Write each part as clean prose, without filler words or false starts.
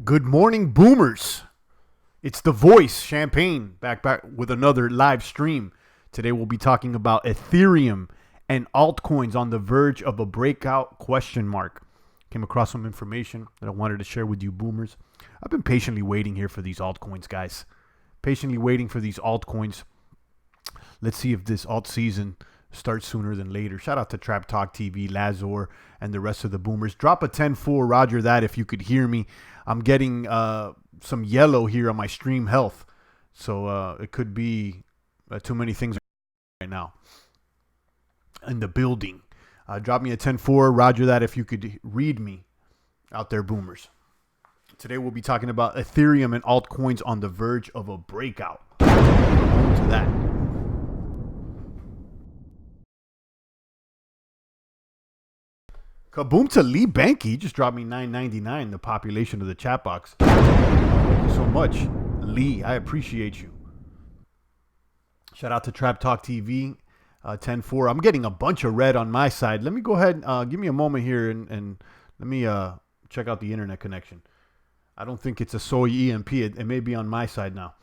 Good morning, boomers. It's the voice, Champagne, back with another live stream. Today we'll be talking about Ethereum and altcoins on the verge of a breakout ? Came across some information that I wanted to share with you, boomers. I've been patiently waiting here for these altcoins, guys. Patiently waiting for these altcoins. Let's see if this alt season starts sooner than later. Shout out to Trap Talk TV, Lazor, and the rest of the boomers. Drop a 10-4, roger that, if you could hear me. I'm getting some yellow here on my stream health. So it could be too many things right now in the building. Drop me a 10-4, roger that, if you could read me out there, boomers. Today we'll be talking about Ethereum and altcoins on the verge of a breakout. To that. Kaboom to Lee Banky. He just dropped me $9.99, the population of the chat box. Thank you so much, Lee. I appreciate you. Shout out to Trap Talk TV, 10-4. I'm getting a bunch of red on my side. Let me go ahead and give me a moment here and let me check out the internet connection. I don't think it's a soy EMP. It may be on my side now.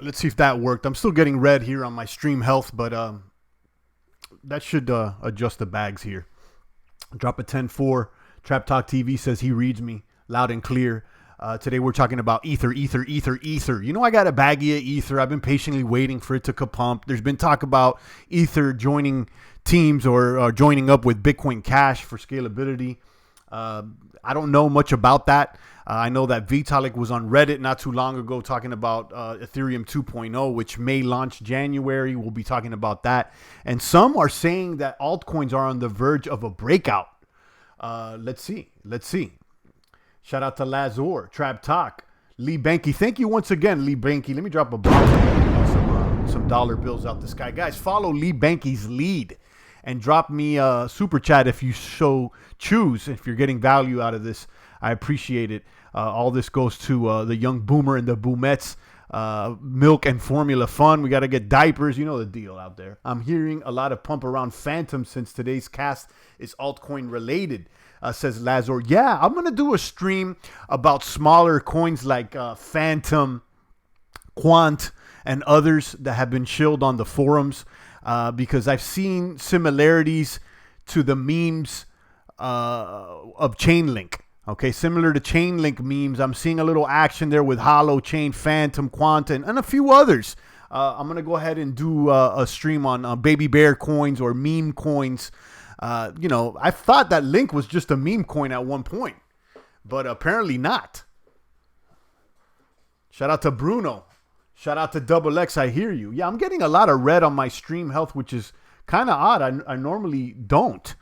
Let's see if that worked. I'm still getting red here on my stream health, but that should adjust the bags here. Drop a 10-4. Trap Talk TV says he reads me loud and clear. Today we're talking about Ether. You know, I got a baggie of Ether. I've been patiently waiting for it to kapump. There's been talk about Ether joining teams or joining up with Bitcoin Cash for scalability. I don't know much about that. I know that Vitalik was on Reddit not too long ago talking about Ethereum 2.0, which may launch January. We'll be talking about that. And some are saying that altcoins are on the verge of a breakout. Let's see. Shout out to Lazor, Trap Talk, Lee Banky. Thank you once again, Lee Banky. Let me drop a bomb, some dollar bills out the sky. Guys, follow Lee Banky's lead and drop me a super chat if you choose. If you're getting value out of this, I appreciate it. All this goes to the young boomer and the boomettes. Milk and formula fun. We got to get diapers. You know the deal out there. I'm hearing a lot of pump around Phantom since today's cast is altcoin related, says Lazor. Yeah, I'm going to do a stream about smaller coins like Phantom, Quant, and others that have been shilled on the forums because I've seen similarities to the memes of Chainlink. Okay, similar to Chainlink memes, I'm seeing a little action there with Hollow Chain, Phantom, Quantum, and a few others. I'm going to go ahead and do a stream on Baby Bear coins or meme coins. You know, I thought that Link was just a meme coin at one point, but apparently not. Shout out to Bruno. Shout out to Double X, I hear you. Yeah, I'm getting a lot of red on my stream health, which is kind of odd. I normally don't.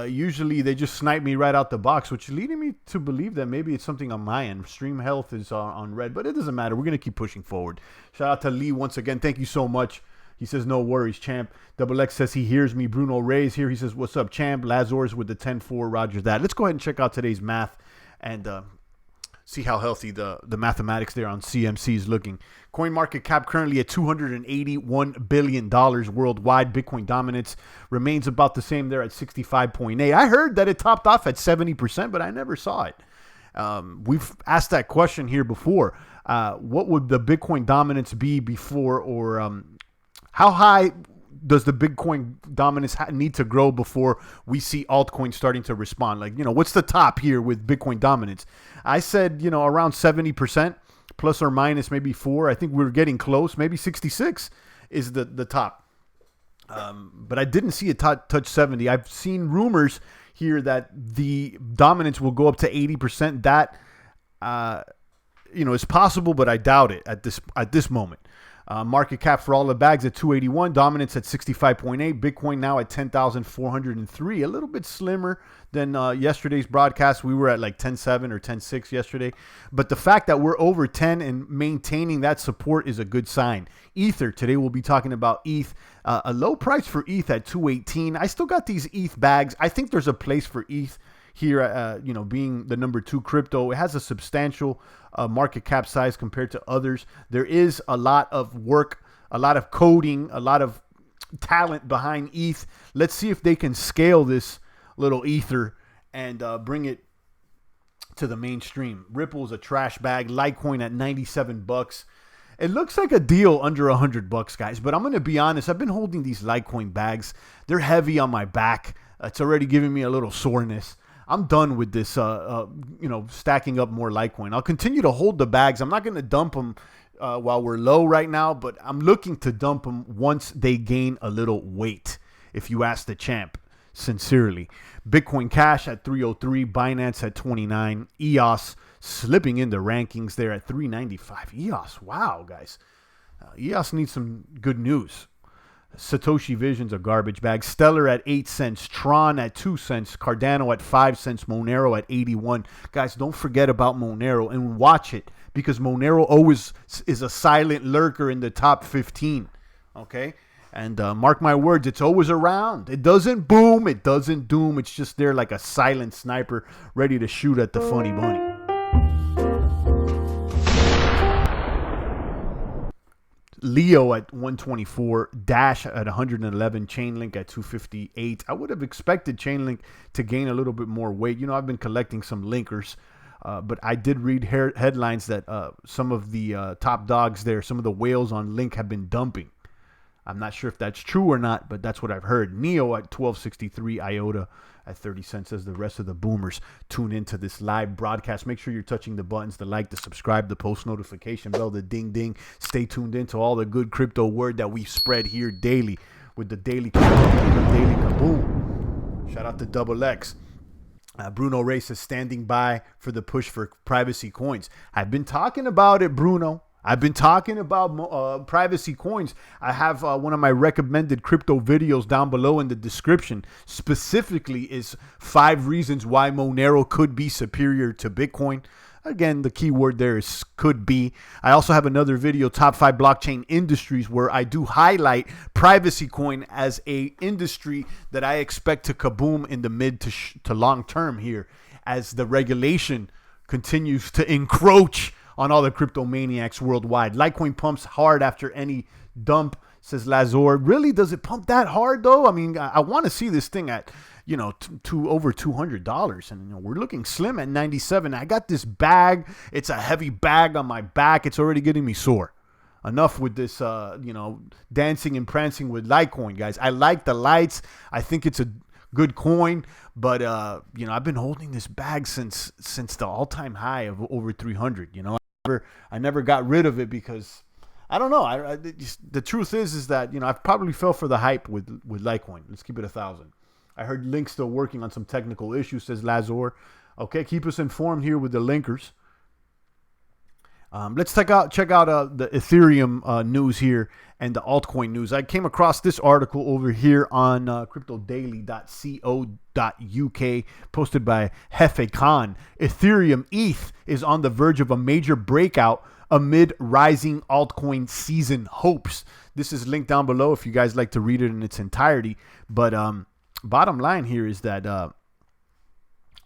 Usually they just snipe me right out the box, which is leading me to believe that maybe it's something on my end. Stream health is on red, but it doesn't matter. We're going to keep pushing forward. Shout out to Lee once again. Thank you so much. He says, no worries, champ. Double X says he hears me. Bruno Reyes here. He says, what's up, champ? Lazor's with the 10-4. Roger that. Let's go ahead and check out today's math and see how healthy the mathematics there on CMC is looking. Coin market cap currently at $281 billion worldwide. Bitcoin dominance remains about the same there at 65.8. I heard that it topped off at 70%, but I never saw it. We've asked that question here before. What would the Bitcoin dominance be before, or how high does the Bitcoin dominance need to grow before we see altcoins starting to respond? Like, you know, what's the top here with Bitcoin dominance? I said, you know, around 70%, plus or minus maybe 4. I think we're getting close. Maybe 66 is the top. But I didn't see it touch 70. I've seen rumors here that the dominance will go up to 80%. That, you know, is possible, but I doubt it at this moment. Market cap for all the bags at 281, dominance at 65.8, Bitcoin now at 10,403, a little bit slimmer than yesterday's broadcast. We were at like 10.7 or 10.6 yesterday, but the fact that we're over 10 and maintaining that support is a good sign. Ether, today we'll be talking about ETH, a low price for ETH at 218. I still got these ETH bags. I think there's a place for ETH here, you know, being the number 2 crypto. It has a substantial market cap size compared to others. There is a lot of work, a lot of coding, a lot of talent behind ETH. Let's see if they can scale this little Ether and bring it to the mainstream. Ripple's a trash bag. Litecoin at 97 bucks. It looks like a deal under 100 bucks, guys, but I'm going to be honest. I've been holding these Litecoin bags. They're heavy on my back. It's already giving me a little soreness. I'm done with this, you know, stacking up more Litecoin. I'll continue to hold the bags. I'm not going to dump them while we're low right now, but I'm looking to dump them once they gain a little weight, if you ask the champ, sincerely. Bitcoin Cash at 303, Binance at 29, EOS slipping in the rankings there at 395. EOS, wow, guys. EOS needs some good news. Satoshi Vision's a garbage bag. Stellar at 8 cents. Tron at 2 cents. Cardano at 5 cents. Monero at 81. Guys, don't forget about Monero and watch it, because Monero always is a silent lurker in the top 15. Okay? And mark my words, it's always around. It doesn't boom. It doesn't doom. It's just there like a silent sniper ready to shoot at the funny bunny. Leo at 124, Dash at 111, Chainlink at 258. I would have expected Chainlink to gain a little bit more weight. You know, I've been collecting some linkers, but I did read headlines that some of the top dogs there, some of the whales on Link have been dumping. I'm not sure if that's true or not, but that's what I've heard. Neo at 1263, IOTA at 30 cents as the rest of the boomers tune into this live broadcast. Make sure you're touching the buttons, the like, the subscribe, the post notification bell, the ding ding. Stay tuned into all the good crypto word that we spread here daily with the daily kaboom. Shout out to Double X. Bruno Race is standing by for the push for privacy coins. I've been talking about it, Bruno. I've been talking about privacy coins. I have one of my recommended crypto videos down below in the description. Specifically is 5 reasons why Monero could be superior to Bitcoin. Again, the key word there is could be. I also have another video, top 5 blockchain industries, where I do highlight privacy coin as a industry that I expect to kaboom in the mid to long term here as the regulation continues to encroach on all the crypto maniacs worldwide. Litecoin pumps hard after any dump, says Lazor. Really, does it pump that hard though? I mean, I want to see this thing at, you know, over $200, and you know, we're looking slim at 97. I got this bag. It's a heavy bag on my back. It's already getting me sore. Enough with this, you know, dancing and prancing with Litecoin, guys. I like the lights. I think it's a good coin, but you know, I've been holding this bag since the all-time high of over 300. You know, I never got rid of it because I don't know. The truth is that, you know, I've probably fell for the hype with Litecoin. Let's keep it 1,000. I heard Link's still working on some technical issues, says Lazor. Okay, keep us informed here with the linkers. Let's check out the Ethereum news here and the altcoin news. I came across this article over here on cryptodaily.co.uk, posted by Hefe Khan. Ethereum ETH is on the verge of a major breakout amid rising altcoin season hopes. This is linked down below if you guys like to read it in its entirety. But bottom line here is that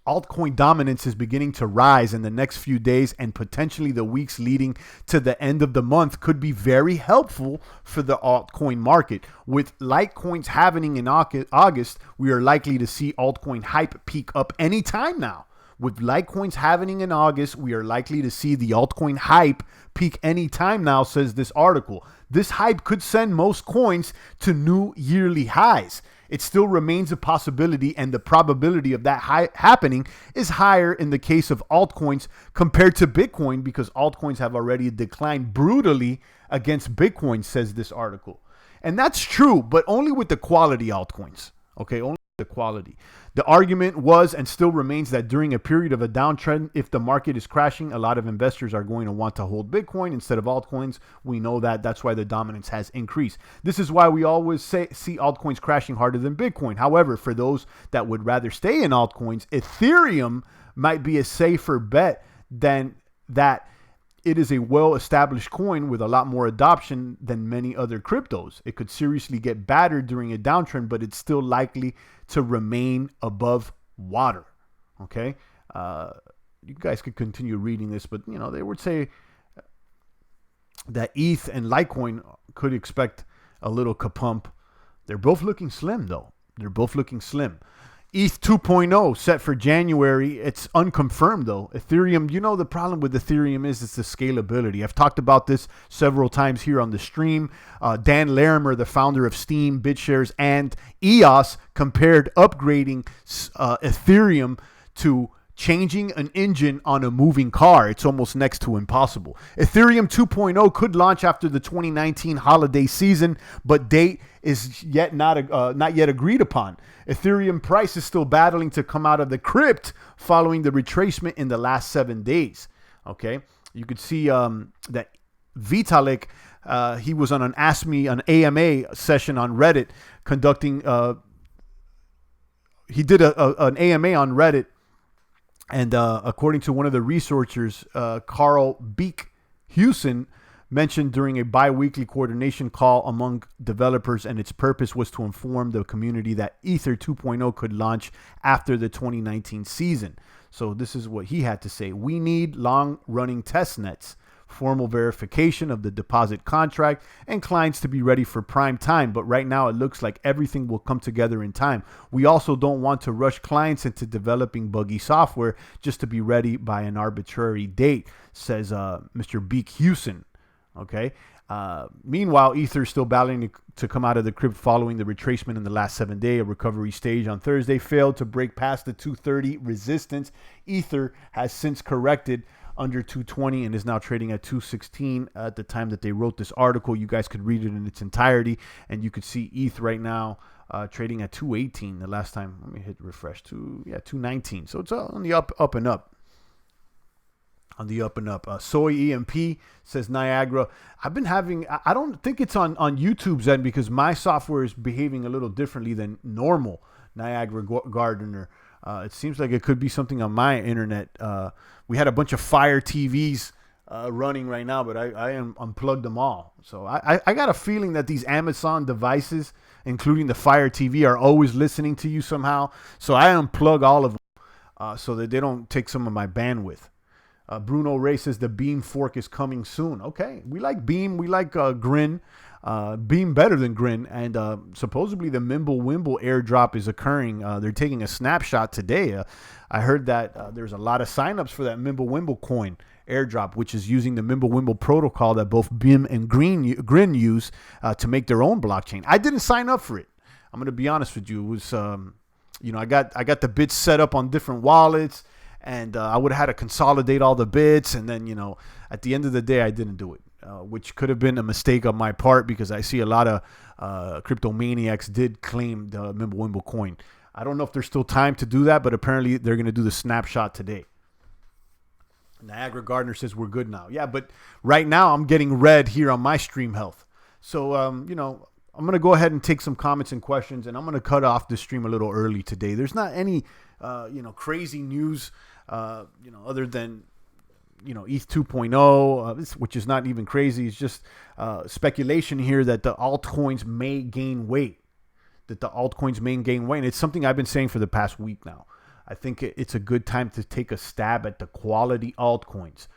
altcoin dominance is beginning to rise in the next few days, and potentially the weeks leading to the end of the month could be very helpful for the altcoin market. With Litecoins happening in August, we are likely to see altcoin hype peak up anytime now. With Litecoins happening in August, we are likely to see the altcoin hype peak anytime now, says this article. This hype could send most coins to new yearly highs. It still remains a possibility, and the probability of that happening is higher in the case of altcoins compared to Bitcoin, because altcoins have already declined brutally against Bitcoin, says this article. And that's true, but only with the quality altcoins. Okay, only the quality. The argument was and still remains that during a period of a downtrend, if the market is crashing, a lot of investors are going to want to hold Bitcoin instead of altcoins. We know that. That's why the dominance has increased. This is why we always see altcoins crashing harder than Bitcoin. However, for those that would rather stay in altcoins, Ethereum might be a safer bet than that. It is a well-established coin with a lot more adoption than many other cryptos. It could seriously get battered during a downtrend, but it's still likely to remain above water. Okay? You guys could continue reading this, but, you know, they would say that ETH and Litecoin could expect a little kapump. They're both looking slim, though. They're both looking slim. ETH 2.0 set for January. It's unconfirmed, though. Ethereum, you know, the problem with Ethereum is it's the scalability. I've talked about this several times here on the stream. Dan Larimer, the founder of STEEM, BitShares, and EOS, compared upgrading Ethereum to changing an engine on a moving car. It's almost next to impossible. Ethereum 2.0 could launch after the 2019 holiday season, but date is yet not yet agreed upon. Ethereum price is still battling to come out of the crypt following the retracement in the last 7 days. Okay, you could see that Vitalik, he was on an Ask Me, an AMA session on Reddit, conducting. He did an AMA on Reddit. And according to one of the researchers, Carl Beek-Hewson, mentioned during a bi-weekly coordination call among developers, and its purpose was to inform the community that Ether 2.0 could launch after the 2019 season. So this is what he had to say. We need long-running test nets, formal verification of the deposit contract, and clients to be ready for prime time. But right now it looks like everything will come together in time. We also don't want to rush clients into developing buggy software just to be ready by an arbitrary date, says Mr. Beek-Hewson. Okay. Meanwhile, Ether is still battling to come out of the crypt following the retracement in the last 7 days. A recovery stage on Thursday failed to break past the 230 resistance. Ether has since corrected under 220 and is now trading at 216 at the time that they wrote this article. You guys could read it in its entirety, and you could see ETH right now trading at 218 the last time. Let me hit refresh to 219. So it's on the up and up. On the up and up. Soy EMP says Niagara. I've been having, I don't think it's on YouTube's end because my software is behaving a little differently than normal Niagara Gardener. It seems like it could be something on my internet. We had a bunch of Fire TVs running right now, but I unplugged them all. So I got a feeling that these Amazon devices, including the Fire TV, are always listening to you somehow. So I unplug all of them so that they don't take some of my bandwidth. Bruno Ray says the Beam fork is coming soon. Okay, we like Beam. We like Grin. Beam better than Grin. And supposedly the Mimblewimble airdrop is occurring. They're taking a snapshot today. I heard that there's a lot of signups for that Mimblewimble coin airdrop, which is using the Mimblewimble protocol that both Beam and Grin use to make their own blockchain. I didn't sign up for it. I'm going to be honest with you. It was, I got the bits set up on different wallets. And I would have had to consolidate all the bits. And then, at the end of the day, I didn't do it, which could have been a mistake on my part because I see a lot of crypto maniacs did claim the Mimblewimble coin. I don't know if there's still time to do that, but apparently they're going to do the snapshot today. Niagara Gardner says we're good now. Yeah, but right now I'm getting red here on my stream health. So, I'm going to go ahead and take some comments and questions, and I'm going to cut off the stream a little early today. There's not any, crazy news. Other than, ETH 2.0, which is not even crazy. It's just speculation here that the altcoins may gain weight. And it's something I've been saying for the past week now. I think it's a good time to take a stab at the quality altcoins.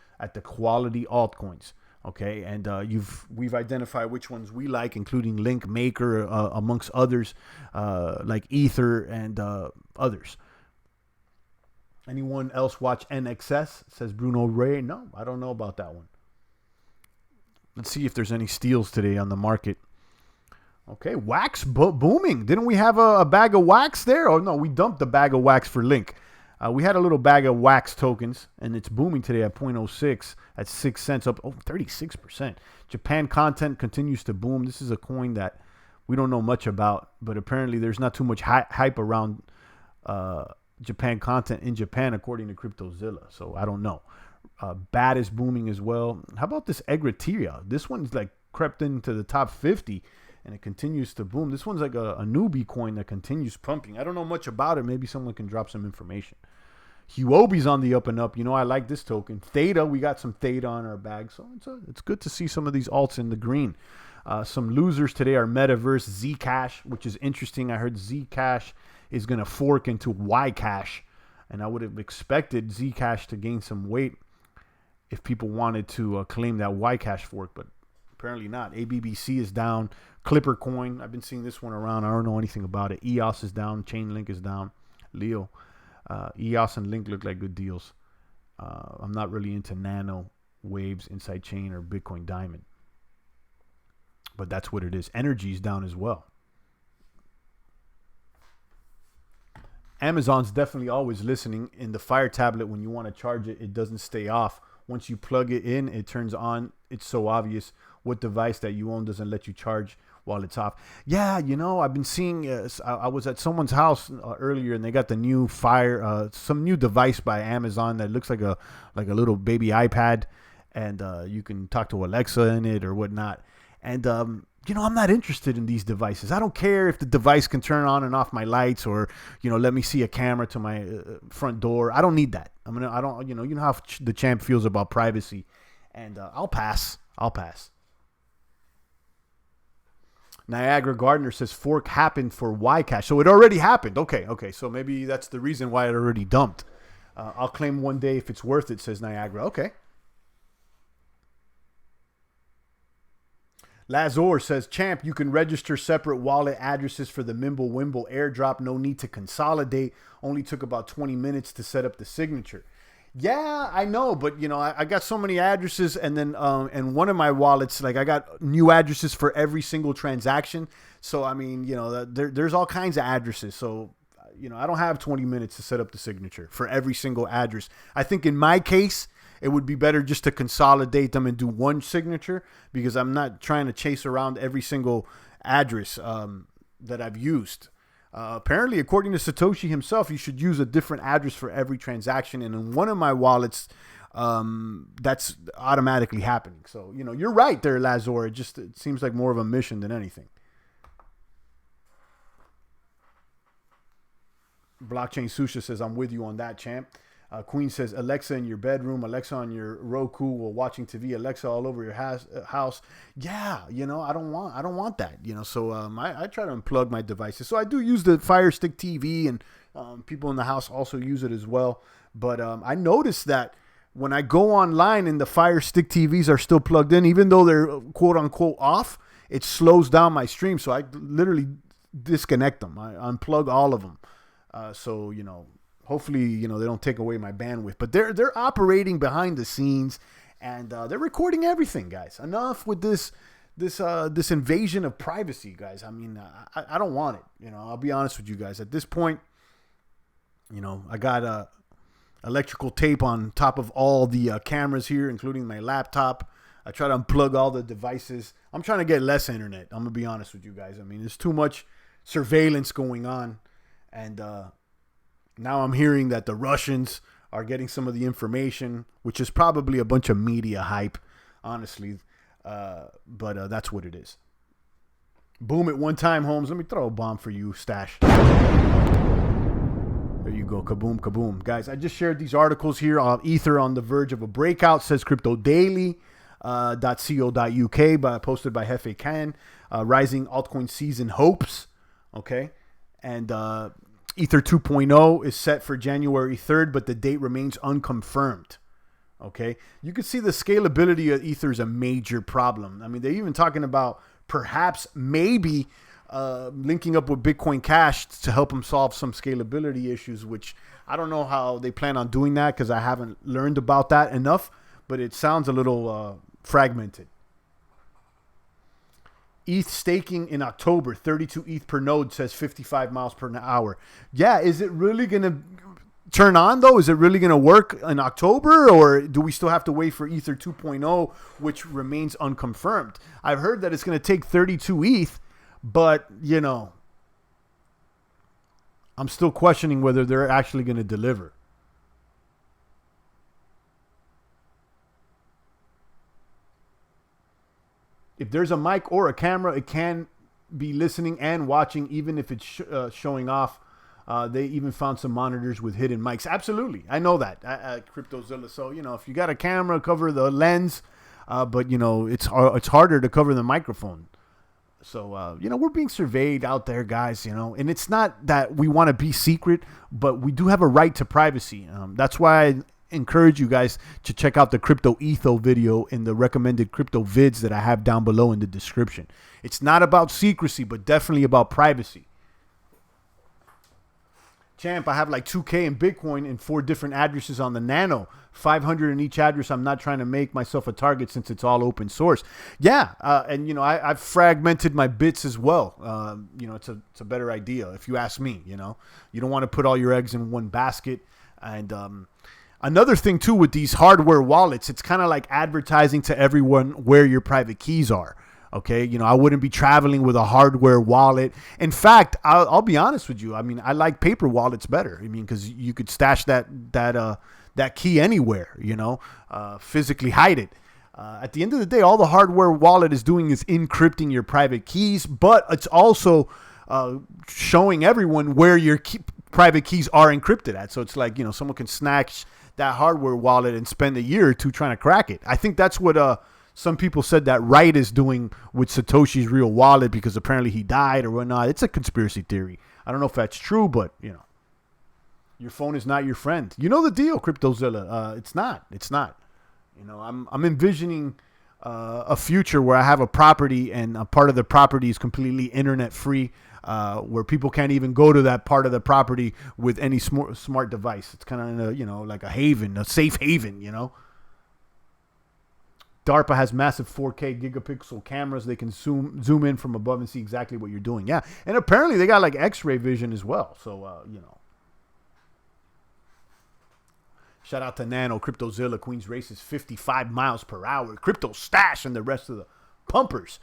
Okay, and we've identified which ones we like, including Link Maker, amongst others, like Ether and others. Anyone else watch NXS? Says Bruno Ray. No, I don't know about that one. Let's see if there's any steals today on the market. Okay, wax booming. Didn't we have a bag of wax there? Oh, no, we dumped the bag of wax for Link. We had a little bag of wax tokens, and it's booming today at 0.06 at 6 cents, up 36%. Japan content continues to boom. This is a coin that we don't know much about, but apparently there's not too much hype around Japan content in Japan, according to CryptoZilla. So I don't know. BAT is booming as well. How about this Ethereum? This one's like crept into the top 50 and it continues to boom. This one's like a newbie coin that continues pumping. I don't know much about it. Maybe someone can drop some information. Huobi's on the up and up. You know, I like this token. Theta, we got some Theta on our bag. So it's good to see some of these alts in the green. Some losers today are Metaverse, Zcash, which is interesting. I heard Zcash is going to fork into Ycash. And I would have expected Zcash to gain some weight if people wanted to claim that Ycash fork, but apparently not. ABBC is down. Clipper Coin, I've been seeing this one around. I don't know anything about it. EOS is down. Chainlink is down. Leo. EOS and Link look like good deals. I'm not really into Nano, Waves, Inside Chain, or Bitcoin Diamond. But that's what it is. Energy is down as well. Amazon's definitely always listening. In the Fire tablet, when you want to charge it, it doesn't stay off. Once you plug it in, it turns on. It's so obvious. What device that you own doesn't let you charge while it's off? Yeah, you know, I've been seeing, I was at someone's house earlier and they got the new Fire, some new device by Amazon that looks like a little baby iPad, and you can talk to Alexa in it or whatnot. And, you know, I'm not interested in these devices. I don't care if the device can turn on and off my lights or, you know, let me see a camera to my front door. I don't need that. You know how the champ feels about privacy, and I'll pass. Niagara Gardner says fork happened for Ycash. So it already happened. Okay. So maybe that's the reason why it already dumped. I'll claim one day if it's worth it, says Niagara. Okay. Lazor says, champ, you can register separate wallet addresses for the Mimblewimble airdrop. No need to consolidate. Only took about 20 minutes to set up the signature. Yeah, I know, but you know, I got so many addresses, and then and one of my wallets, like I got new addresses for every single transaction. So I mean, you know, there's all kinds of addresses. So you know, I don't have 20 minutes to set up the signature for every single address. I think in my case, it would be better just to consolidate them and do one signature, because I'm not trying to chase around every single address that I've used. Apparently, according to Satoshi himself, you should use a different address for every transaction. And in one of my wallets, that's automatically happening. So, you know, you're right there, Lazor. It seems like more of a mission than anything. Blockchain Susha says, I'm with you on that, champ. Queen says, Alexa in your bedroom, Alexa on your Roku while watching TV, Alexa all over your house. Yeah, you know, I don't want that, you know. So I try to unplug my devices. So I do use the Fire Stick TV, and people in the house also use it as well. But I noticed that when I go online and the Fire Stick TVs are still plugged in, even though they're quote unquote off, it slows down my stream. So I literally disconnect them. I unplug all of them. So, you know, hopefully, you know, they don't take away my bandwidth, but they're operating behind the scenes, and they're recording everything, guys. Enough with this invasion of privacy, guys. I mean, I don't want it. You know, I'll be honest with you guys. At this point, you know, I got electrical tape on top of all the cameras here, including my laptop. I try to unplug all the devices. I'm trying to get less internet. I'm gonna be honest with you guys. I mean, there's too much surveillance going on, and now I'm hearing that the Russians are getting some of the information, which is probably a bunch of media hype, honestly. But that's what it is. Boom it one time, Holmes. Let me throw a bomb for you, Stash. There you go. Kaboom, kaboom. Guys, I just shared these articles here on Ether on the verge of a breakout, says cryptodaily.co.uk, posted by Hefe Khan. Rising altcoin season hopes. Okay. And Ether 2.0 is set for January 3rd, but the date remains unconfirmed. Okay. You can see the scalability of Ether is a major problem. I mean, they're even talking about perhaps maybe linking up with Bitcoin Cash to help them solve some scalability issues, which I don't know how they plan on doing that because I haven't learned about that enough, but it sounds a little fragmented. ETH staking in October, 32 ETH per node, says 55 miles per hour. Yeah, is it really going to turn on, though? Is it really going to work in October, or do we still have to wait for Ether 2.0, which remains unconfirmed? I've heard that it's going to take 32 ETH, But, you know, I'm still questioning whether they're actually going to deliver. If there's a mic or a camera, it can be listening and watching, even if it's showing off. They even found some monitors with hidden mics. Absolutely. I know that. CryptoZilla. So, you know, if you got a camera, cover the lens. But, you know, it's harder to cover the microphone. So, you know, we're being surveyed out there, guys, you know. And it's not that we want to be secret, but we do have a right to privacy. That's why I encourage you guys to check out the Crypto Etho video in the recommended crypto vids that I have down below in the description. It's not about secrecy, but definitely about privacy. Champ, I have like 2K in Bitcoin in 4 different addresses on the Nano. 500 in each address. I'm not trying to make myself a target since it's all open source. Yeah, and, you know, I've fragmented my bits as well. You know, it's a better idea if you ask me, you know. You don't want to put all your eggs in one basket. And another thing, too, with these hardware wallets, it's kind of like advertising to everyone where your private keys are. Okay, you know, I wouldn't be traveling with a hardware wallet. In fact, I'll be honest with you. I mean, I like paper wallets better. I mean, because you could stash that key anywhere, you know, physically hide it. At the end of the day, all the hardware wallet is doing is encrypting your private keys, but it's also showing everyone where your private keys are encrypted at. So it's like, you know, someone can snatch that hardware wallet and spend a year or two trying to crack it. I think that's what some people said that Wright is doing with Satoshi's real wallet, because apparently he died or whatnot. It's a conspiracy theory. I don't know if that's true, but, you know, your phone is not your friend. You know the deal, CryptoZilla. It's not. It's not. You know, I'm envisioning a future where I have a property and a part of the property is completely internet free, where people can't even go to that part of the property with any smart device. It's kind of, you know, like a haven, a safe haven, you know. DARPA has massive 4K gigapixel cameras. They can zoom in from above and see exactly what you're doing. Yeah, and apparently they got like X-ray vision as well. So, you know. Shout out to Nano, CryptoZilla, Queen's Race is 55 miles per hour. Crypto Stash and the rest of the pumpers.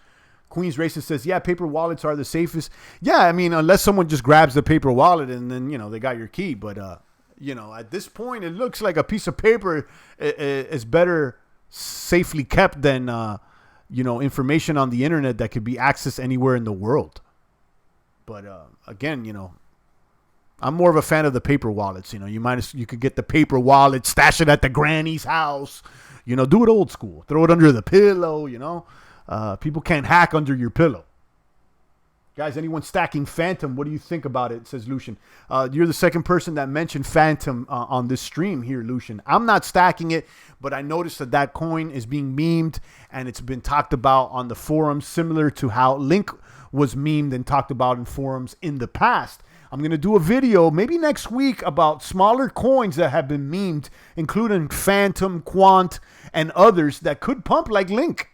Queen's Races says, yeah, paper wallets are the safest. Yeah, I mean, unless someone just grabs the paper wallet and then, you know, they got your key. But, you know, at this point, it looks like a piece of paper is better safely kept than, you know, information on the internet that could be accessed anywhere in the world. But, again, you know, I'm more of a fan of the paper wallets. You know, you could get the paper wallet, stash it at the granny's house, you know, do it old school, throw it under the pillow, you know. People can't hack under your pillow. Guys, anyone stacking Phantom? What do you think about it? Says Lucian. You're the second person that mentioned Phantom on this stream here, Lucian. I'm not stacking it, but I noticed that coin is being memed and it's been talked about on the forums, similar to how Link was memed and talked about in forums in the past. I'm going to do a video maybe next week about smaller coins that have been memed, including Phantom, Quant, and others that could pump like Link.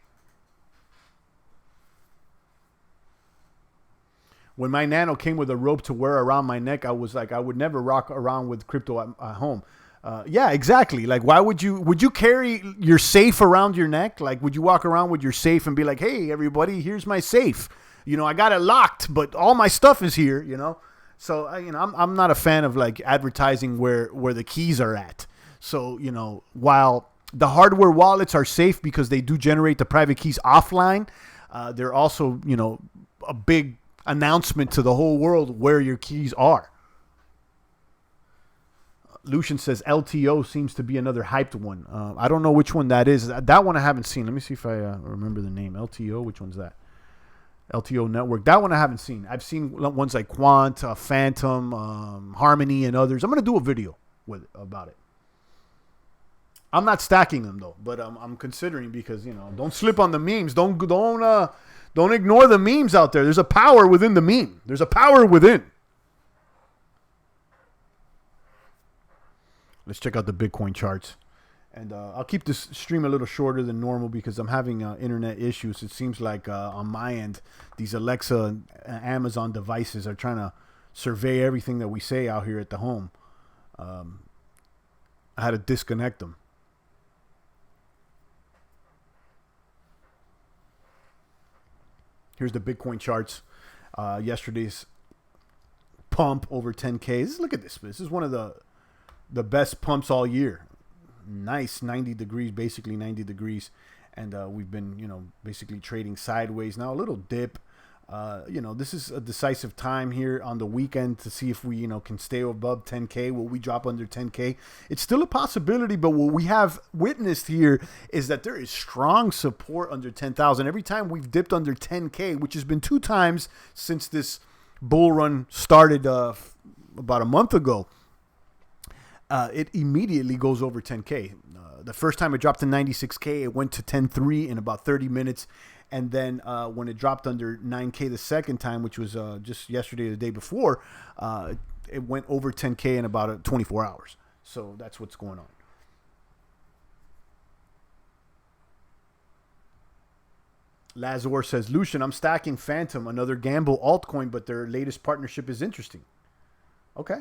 When my Nano came with a rope to wear around my neck, I was like, I would never rock around with crypto at home. Yeah, exactly. Like, why would you carry your safe around your neck? Like, would you walk around with your safe and be like, hey, everybody, here's my safe. You know, I got it locked, but all my stuff is here, you know? So, you know, I'm not a fan of like advertising where the keys are at. So, you know, while the hardware wallets are safe because they do generate the private keys offline, they're also, you know, a big announcement to the whole world where your keys are. Lucian says LTO seems to be another hyped one. I don't know which one that is. That one I haven't seen. Let me see if I remember the name. LTO, which one's that? LTO Network. That one I haven't seen. I've seen ones like Quant, Phantom, Harmony, and others. I'm going to do a video about it. I'm not stacking them, though, but I'm considering because, you know, don't slip on the memes. Don't ignore the memes out there. There's a power within the meme. There's a power within. Let's check out the Bitcoin charts. And I'll keep this stream a little shorter than normal because I'm having internet issues. It seems like on my end, these Alexa and Amazon devices are trying to survey everything that we say out here at the home. I had to disconnect them. Here's the Bitcoin charts. Yesterday's pump over 10K. Look at this. This is one of the best pumps all year. Nice 90 degrees, basically 90 degrees. And we've been, basically trading sideways. Now a little dip. This is a decisive time here on the weekend to see if we, can stay above 10K. Will we drop under 10K? It's still a possibility, but what we have witnessed here is that there is strong support under 10,000. Every time we've dipped under 10K, which has been 2 times since this bull run started about a month ago, it immediately goes over 10K. The first time it dropped to 96K, it went to 10.3 in about 30 minutes. And then when it dropped under 9K the second time, which was just yesterday or the day before, it went over 10K in about 24 hours. So that's what's going on. Lazor says, Lucian, I'm stacking Phantom, another gamble altcoin, but their latest partnership is interesting. Okay.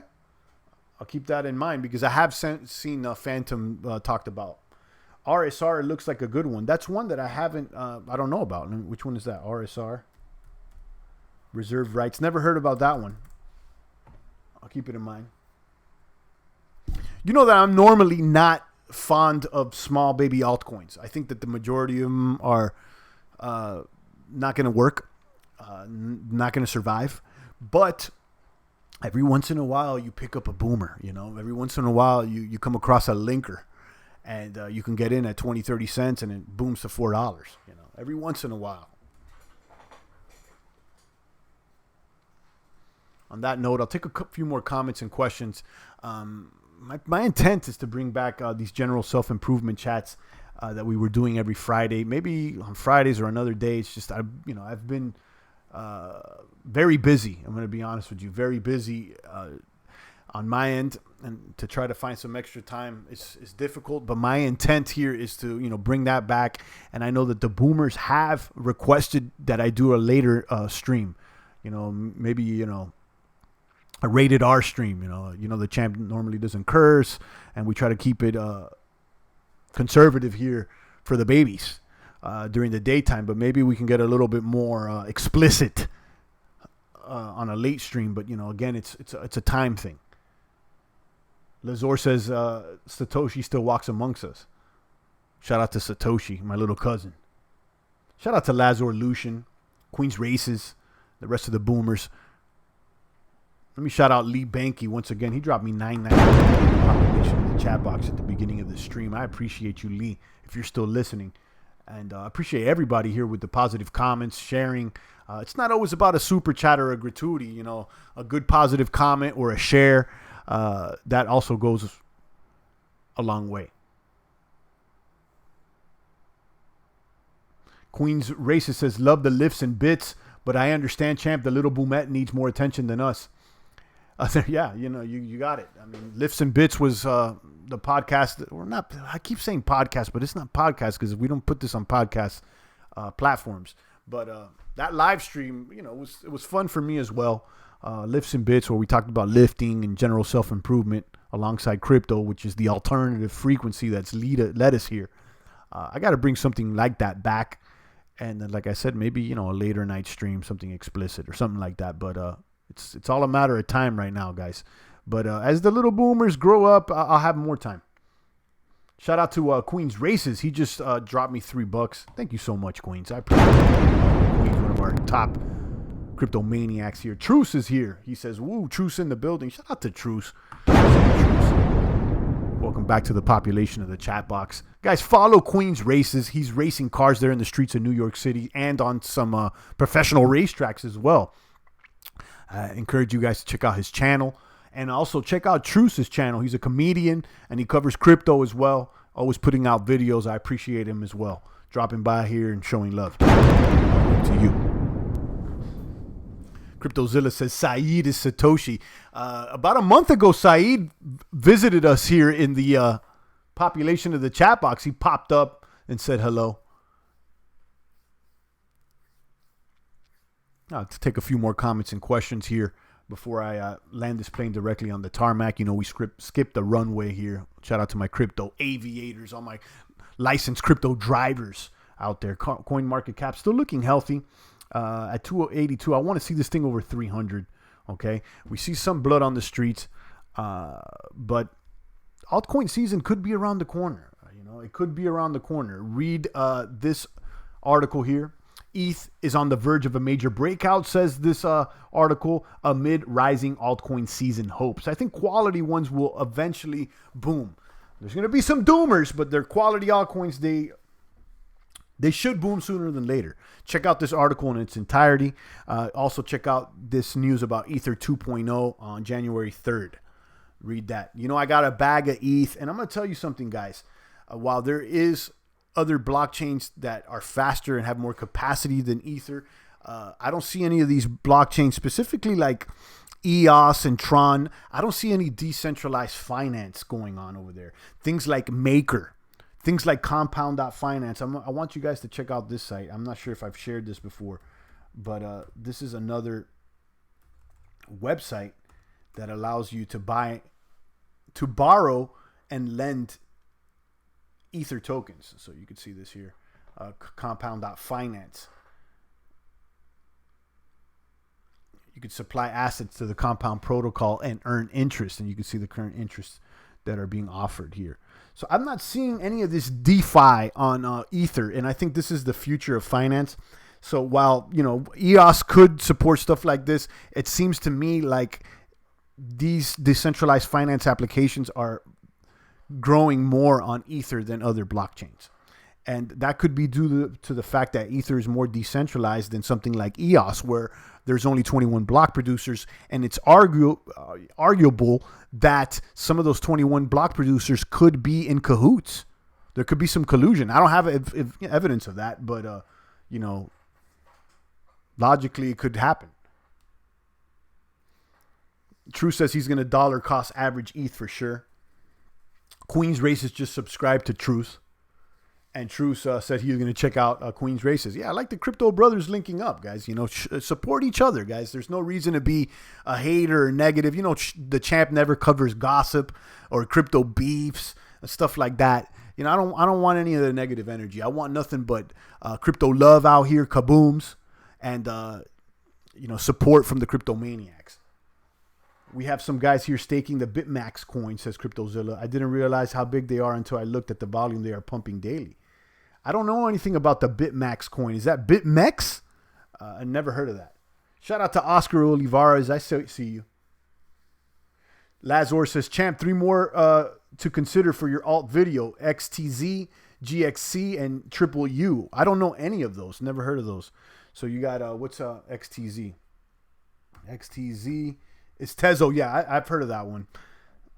I'll keep that in mind because I have seen Phantom talked about. RSR looks like a good one. That's one that I haven't, I don't know about. Which one is that? RSR? Reserve rights. Never heard about that one. I'll keep it in mind. You know that I'm normally not fond of small baby altcoins. I think that the majority of them are not going to work, not going to survive. But every once in a while, you pick up a boomer. Every once in a while, you come across a linker. And you can get in at 20, 30 cents and it booms to $4, every once in a while. On that note, I'll take a few more comments and questions. My intent is to bring back these general self-improvement chats that we were doing every Friday, maybe on Fridays or another day. It's just, I've been very busy. I'm going to be honest with you, very busy on my end, and to try to find some extra time is difficult. But my intent here is to, bring that back. And I know that the boomers have requested that I do a later stream, maybe, a rated R stream. The champ normally doesn't curse, and we try to keep it conservative here for the babies during the daytime. But maybe we can get a little bit more explicit on a late stream. But again, it's a time thing. Lazor says Satoshi still walks amongst us. Shout out to Satoshi, my little cousin. Shout out to Lazor, Lucian, Queen's Races, the rest of the boomers. Let me shout out Lee Banky once again. He dropped me $9.99 population in the chat box at the beginning of the stream. I appreciate you, Lee, if you're still listening. And I appreciate everybody here with the positive comments, sharing. It's not always about a super chat or a gratuity, a good positive comment or a share. That also goes a long way. Queen's Racist says, love the lifts and bits, but I understand, champ, the little boomette needs more attention than us. Yeah, you got it. I mean, Lifts and Bits was the podcast, or not, I keep saying podcast, but it's not podcast because we don't put this on podcast platforms. But that live stream, it was fun for me as well. Lifts and Bits, where we talked about lifting and general self-improvement alongside crypto, which is the alternative frequency that's led us here. I got to bring something like that back. And then, like I said, maybe, a later night stream, something explicit or something like that. But it's all a matter of time right now, guys. But as the little boomers grow up, I'll have more time. Shout out to Queen's Races. He just dropped me $3. Thank you so much, Queens. I appreciate it. Queen's one of our top crypto maniacs here. Truce is here. He says, woo, Truce in the building. Shout out to Truce. Welcome back to the population of the chat box. Guys, follow Queen's Races. He's racing cars there in the streets of New York City and on some professional racetracks as well. I encourage you guys to check out his channel. And also check out Truce's channel. He's a comedian and he covers crypto as well. Always putting out videos. I appreciate him as well. Dropping by here and showing love to you. CryptoZilla says Saeed is Satoshi. About a month ago, Saeed visited us here in the population of the chat box. He popped up and said hello. To take a few more comments and questions here before I land this plane directly on the tarmac. We skipped the runway here. Shout out to my crypto aviators, all my licensed crypto drivers out there. Coin market cap still looking healthy. at 282. I want to see this thing over 300. Okay, we see some blood on the streets, but altcoin season could be around the corner. It could be around the corner. Read this article here. ETH is on the verge of a major breakout, says this article, amid rising altcoin season hopes. I think quality ones will eventually boom. There's going to be some doomers, but they're quality altcoins. They should boom sooner than later. Check out this article in its entirety. Also check out this news about Ether 2.0 on January 3rd. Read that. I got a bag of ETH, and I'm going to tell you something, guys. While there is other blockchains that are faster and have more capacity than Ether, I don't see any of these blockchains, specifically like EOS and Tron. I don't see any decentralized finance going on over there. Things like Maker, things like Compound.finance. I want you guys to check out this site. I'm not sure if I've shared this before, but this is another website that allows you to borrow and lend Ether tokens. So you can see this here, Compound.finance. You could supply assets to the Compound protocol and earn interest, and you can see the current interests that are being offered here. So I'm not seeing any of this DeFi on Ether, and I think this is the future of finance. So while EOS could support stuff like this, it seems to me like these decentralized finance applications are growing more on Ether than other blockchains. And that could be due to the fact that Ether is more decentralized than something like EOS, where there's only 21 block producers. And it's arguable that some of those 21 block producers could be in cahoots. There could be some collusion. I don't have evidence of that, but, logically it could happen. True says he's going to dollar cost average ETH for sure. Queen's Races just subscribed to Truth. And Truth said he was going to check out Queen's Races. Yeah, I like the crypto brothers linking up, guys. Support each other, guys. There's no reason to be a hater or negative. The champ never covers gossip or crypto beefs and stuff like that. I don't want any of the negative energy. I want nothing but crypto love out here, kabooms, and support from the crypto maniacs. We have some guys here staking the BitMax coin, says CryptoZilla. I didn't realize how big they are until I looked at the volume they are pumping daily. I don't know anything about the BitMax coin. Is that BitMex? I never heard of that. Shout out to Oscar Olivares. I see you. Lazor says, champ, 3 more to consider for your alt video. XTZ, GXC, and Triple U. I don't know any of those. Never heard of those. So you got, what's XTZ? XTZ. It's Tezo. Yeah, I've heard of that one.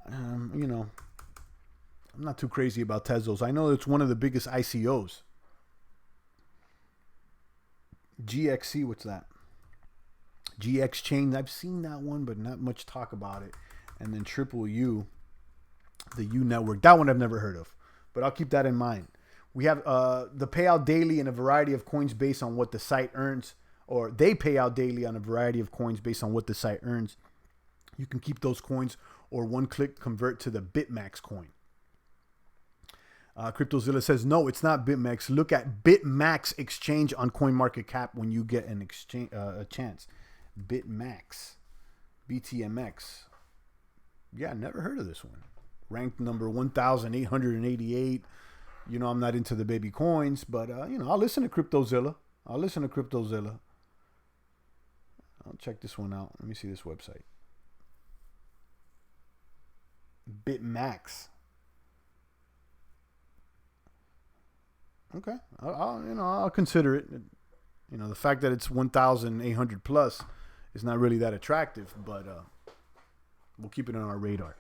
I'm not too crazy about Tezos. I know it's one of the biggest ICOs. GXC, what's that? GX Chain. I've seen that one, but not much talk about it. And then Triple U, the U network. That one I've never heard of, but I'll keep that in mind. We have the payout daily in a variety of coins based on what the site earns, or they pay out daily on a variety of coins based on what the site earns. You can keep those coins or one-click convert to the BitMax coin. CryptoZilla says, no, it's not BitMax. Look at BitMax exchange on CoinMarketCap when you get an exchange a chance. BitMax. BTMX. Yeah, never heard of this one. Ranked number 1,888. I'm not into the baby coins, but, I'll listen to CryptoZilla. I'll check this one out. Let me see this website. BitMax. Okay, I'll consider it. The fact that it's 1,800 plus is not really that attractive, but we'll keep it on our radar.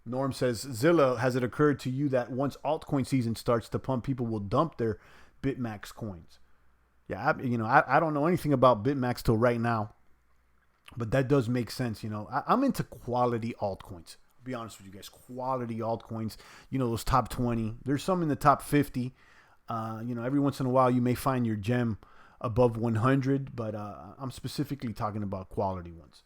Norm says, Zilla, has it occurred to you that once altcoin season starts to pump, people will dump their BitMax coins? Yeah, I don't know anything about BitMax till right now. But that does make sense, I'm into quality altcoins. I'll be honest with you guys, quality altcoins. Those top 20. There's some in the top 50. Every once in a while you may find your gem above 100, but I'm specifically talking about quality ones.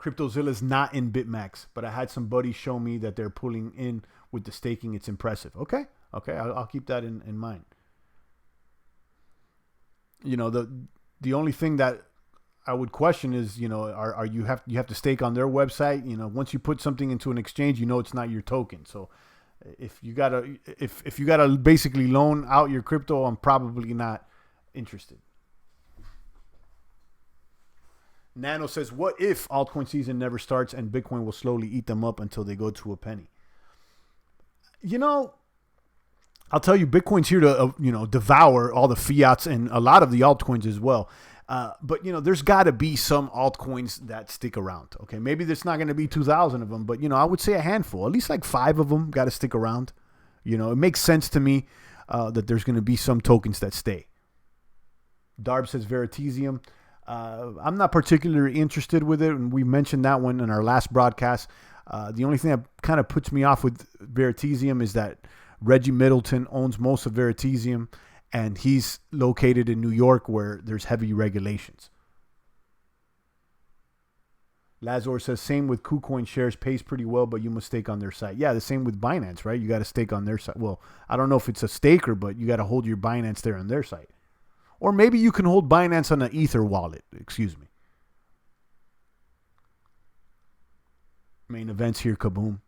CryptoZilla's not in BitMax, but I had some buddies show me that they're pulling in with the staking. It's impressive. Okay. I'll keep that in mind. You know, the only thing that I would question is, you know, are you have to stake on their website? You know, once you put something into an exchange, you know it's not your token. So if you gotta basically loan out your crypto, I'm probably not interested. Nano says, what if altcoin season never starts and Bitcoin will slowly eat them up until they go to a penny? You know, I'll tell you, Bitcoin's here to, devour all the fiats and a lot of the altcoins as well. But, you know, there's got to be some altcoins that stick around. Okay, maybe there's not going to be 2,000 of them, but, you know, I would say a handful, at least like 5 of them got to stick around. You know, it makes sense to me that there's going to be some tokens that stay. Darb says Veritasium. I'm not particularly interested with it, and we mentioned that one in our last broadcast. The only thing that kind of puts me off with Veritasium is that Reggie Middleton owns most of Veritasium, and he's located in New York where there's heavy regulations. Lazor says, same with KuCoin shares, pays pretty well, but you must stake on their site. Yeah, the same with Binance, right? You got to stake on their site. Well, I don't know if it's a staker, but you got to hold your Binance there on their site. Or maybe you can hold Binance on an Ether wallet. Excuse me. Main events here, kaboom.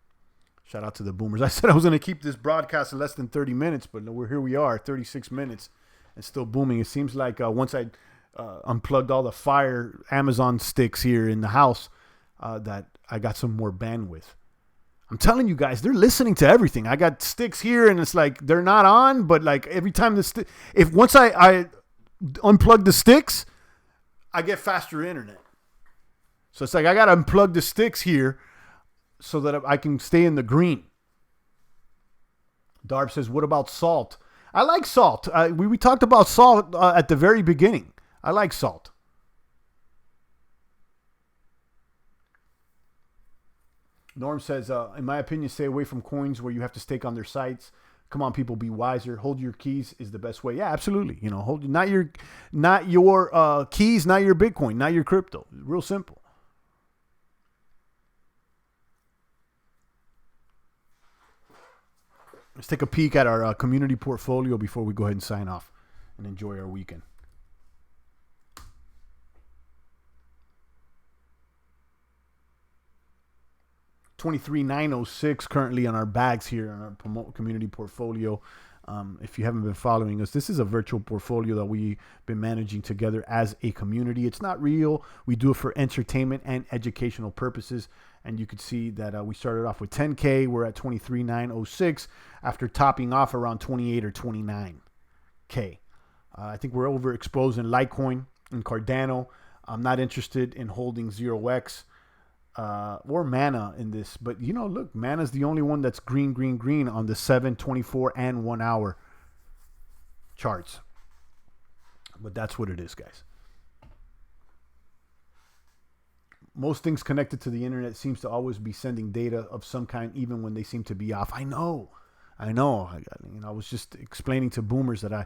Shout out to the boomers. I said I was going to keep this broadcast in less than 30 minutes, but here we are, 36 minutes, and still booming. It seems like once I unplugged all the Fire Amazon sticks here in the house, that I got some more bandwidth. I'm telling you guys, they're listening to everything. I got sticks here, and it's like they're not on, but like every time once I unplug the sticks, I get faster internet. So it's like I got to unplug the sticks here so that I can stay in the green. Darb says, what about salt? I like salt. We talked about salt at the very beginning. I like salt. Norm says, in my opinion, stay away from coins where you have to stake on their sites. Come on, people, be wiser. Hold your keys is the best way. Yeah, absolutely. You know, hold not your keys, not your Bitcoin, not your crypto. Real simple. Let's take a peek at our community portfolio before we go ahead and sign off and enjoy our weekend. $23,906 currently on our bags here on our community portfolio. If you haven't been following us, this is a virtual portfolio that we've been managing together as a community. It's not real. We do it for entertainment and educational purposes. And you can see that we started off with 10K. We're at 23,906 after topping off around 28 or 29K. I think we're overexposed in Litecoin and Cardano. I'm not interested in holding 0x or Mana in this. But, you know, look, Mana's the only one that's green on the 7, 24, and 1 hour charts. But that's what it is, guys. Most things connected to the internet seems to always be sending data of some kind, even when they seem to be off. I know. I was just explaining to boomers that I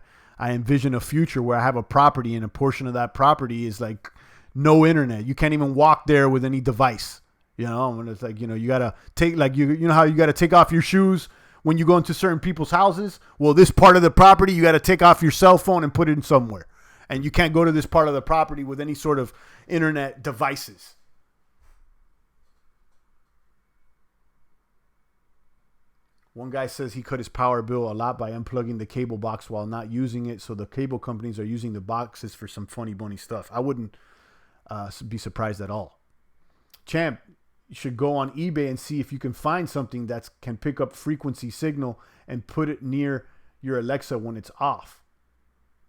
envision a future where I have a property and a portion of that property is like no internet. You can't even walk there with any device. You know, and it's like, you know, you gotta take you know how you gotta take off your shoes when you go into certain people's houses. Well, this part of the property, you gotta take off your cell phone and put it in somewhere, and you can't go to this part of the property with any sort of internet devices. One guy says he cut his power bill a lot by unplugging the cable box while not using it. So the cable companies are using the boxes for some funny bunny stuff. I wouldn't be surprised at all. Champ, you should go on eBay and see if you can find something that can pick up frequency signal and put it near your Alexa when it's off.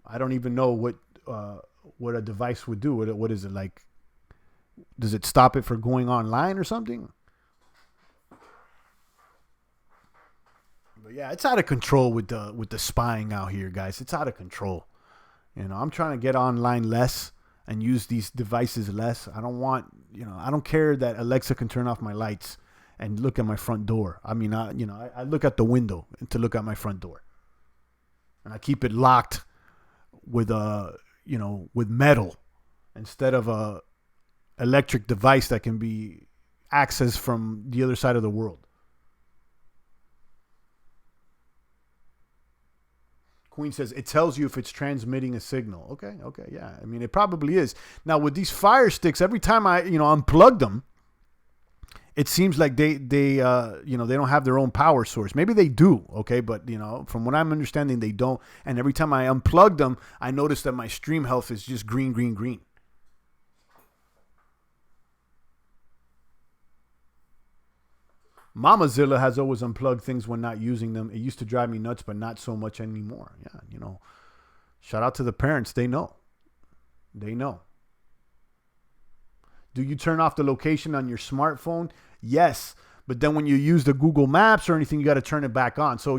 I don't even know what a device would do. What is it like? Does it stop it from going online or something? But yeah, it's out of control with the spying out here, guys. It's out of control. You know, I'm trying to get online less and use these devices less. I don't care that Alexa can turn off my lights and look at my front door. I mean, I look at the window to look at my front door. And I keep it locked with with metal instead of a electric device that can be accessed from the other side of the world. Queen says, it tells you if it's transmitting a signal. Okay, yeah. I mean, it probably is. Now, with these Fire Sticks, every time I, unplug them, it seems like they don't have their own power source. Maybe they do, okay? But, from what I'm understanding, they don't. And every time I unplug them, I notice that my stream health is just green, green, green. Mamazilla has always unplugged things when not using them. It used to drive me nuts, but not so much anymore. Yeah, shout out to the parents. They know. They know. Do you turn off the location on your smartphone? Yes. But then when you use the Google Maps or anything, you got to turn it back on. So,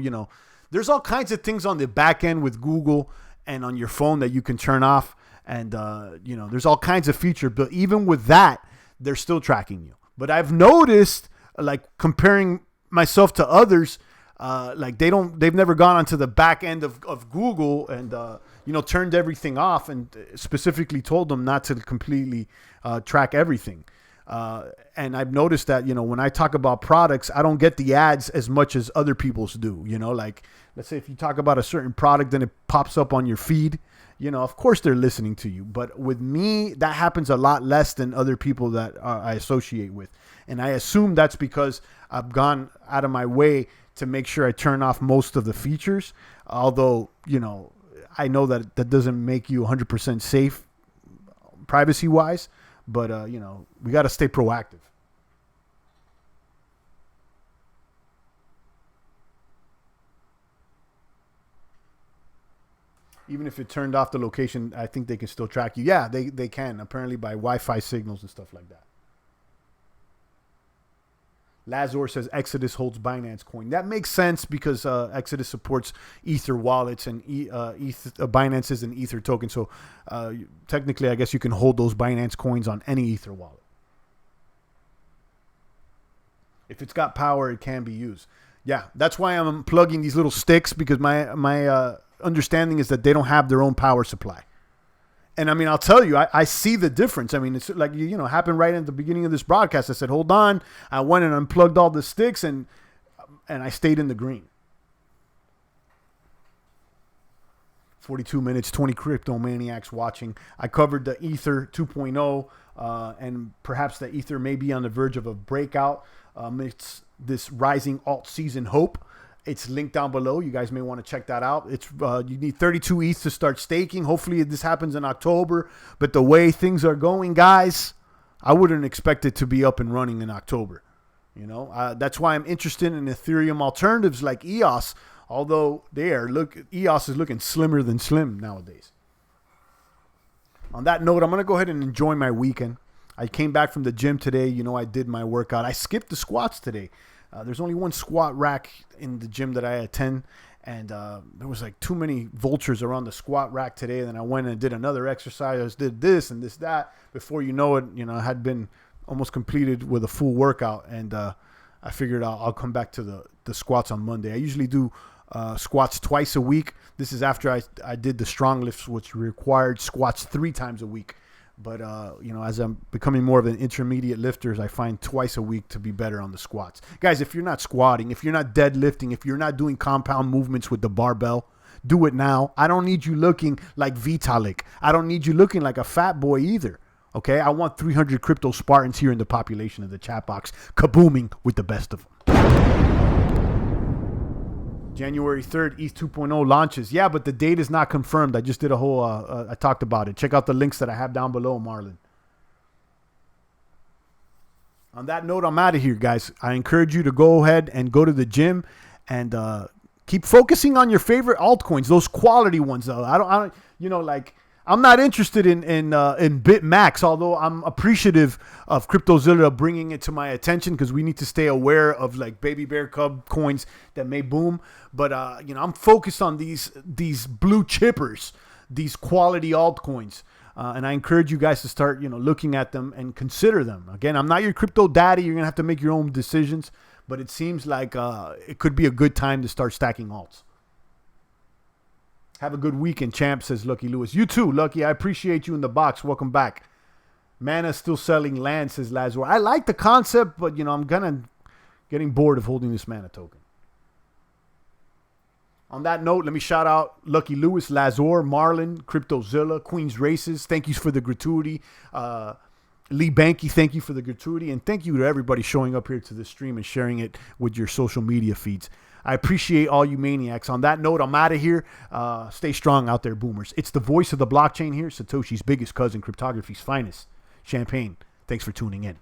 there's all kinds of things on the back end with Google and on your phone that you can turn off. And, there's all kinds of features. But even with that, they're still tracking you. But I've noticed, like, comparing myself to others, they've never gone onto the back end of Google and, turned everything off and specifically told them not to completely track everything. And I've noticed that, when I talk about products, I don't get the ads as much as other people's do. Like, let's say if you talk about a certain product, then it pops up on your feed. Of course they're listening to you. But with me, that happens a lot less than other people that I associate with. And I assume that's because I've gone out of my way to make sure I turn off most of the features. Although, I know that that doesn't make you 100% safe privacy-wise. But, we got to stay proactive. Even if it turned off the location, I think they can still track you. Yeah, they can, apparently by Wi-Fi signals and stuff like that. Lazor says Exodus holds Binance coin. That makes sense because Exodus supports Ether wallets and Binance is an Ether token. So technically, I guess you can hold those Binance coins on any Ether wallet. If it's got power, it can be used. Yeah, that's why I'm plugging these little sticks because my understanding is that they don't have their own power supply. And I mean, I'll tell you, I see the difference. I mean, it's like, happened right at the beginning of this broadcast. I said, hold on. I went and unplugged all the sticks and I stayed in the green. 42 minutes, 20 crypto maniacs watching. I covered the Ether 2.0 and perhaps the Ether may be on the verge of a breakout. It's this rising alt season hope. It's linked down below. You guys may want to check that out. It's you need 32 ETH to start staking. Hopefully this happens in October. But the way things are going, guys, I wouldn't expect it to be up and running in October. That's why I'm interested in Ethereum alternatives like EOS. Although EOS is looking slimmer than slim nowadays. On that note, I'm going to go ahead and enjoy my weekend. I came back from the gym today. I did my workout. I skipped the squats today. There's only one squat rack in the gym that I attend, and there was like too many vultures around the squat rack today. And then I went and did another exercise, did this and this, that. Before you know it, I had been almost completed with a full workout, and I figured I'll come back to the squats on Monday. I usually do squats twice a week. This is after I did the strong lifts, which required squats 3 times a week. But, as I'm becoming more of an intermediate lifter, I find twice a week to be better on the squats. Guys, if you're not squatting, if you're not deadlifting, if you're not doing compound movements with the barbell, do it now. I don't need you looking like Vitalik. I don't need you looking like a fat boy either. Okay? I want 300 crypto Spartans here in the population of the chat box, kabooming with the best of them. January 3rd, ETH 2.0 launches. Yeah, but the date is not confirmed. I just did a whole, I talked about it. Check out the links that I have down below, Marlon. On that note, I'm out of here, guys. I encourage you to go ahead and go to the gym and keep focusing on your favorite altcoins, those quality ones, though. I don't, I'm not interested in BitMax, although I'm appreciative of CryptoZilla bringing it to my attention because we need to stay aware of like baby bear cub coins that may boom. But I'm focused on these blue chippers, these quality altcoins, and I encourage you guys to start looking at them and consider them. Again, I'm not your crypto daddy. You're gonna have to make your own decisions, but it seems like it could be a good time to start stacking alts. Have a good weekend, champ, says Lucky Lewis. You too, Lucky. I appreciate you in the box. Welcome back. Mana still selling land, says Lazor. I like the concept, but, you know, I'm getting bored of holding this Mana token. On that note, let me shout out Lucky Lewis, Lazor, Marlon, CryptoZilla, Queen's Races. Thank you for the gratuity. Lee Banky, thank you for the gratuity. And thank you to everybody showing up here to the stream and sharing it with your social media feeds. I appreciate all you maniacs. On that note, I'm out of here. Stay strong out there, boomers. It's the voice of the blockchain here, Satoshi's biggest cousin, cryptography's finest, Champagne. Thanks for tuning in.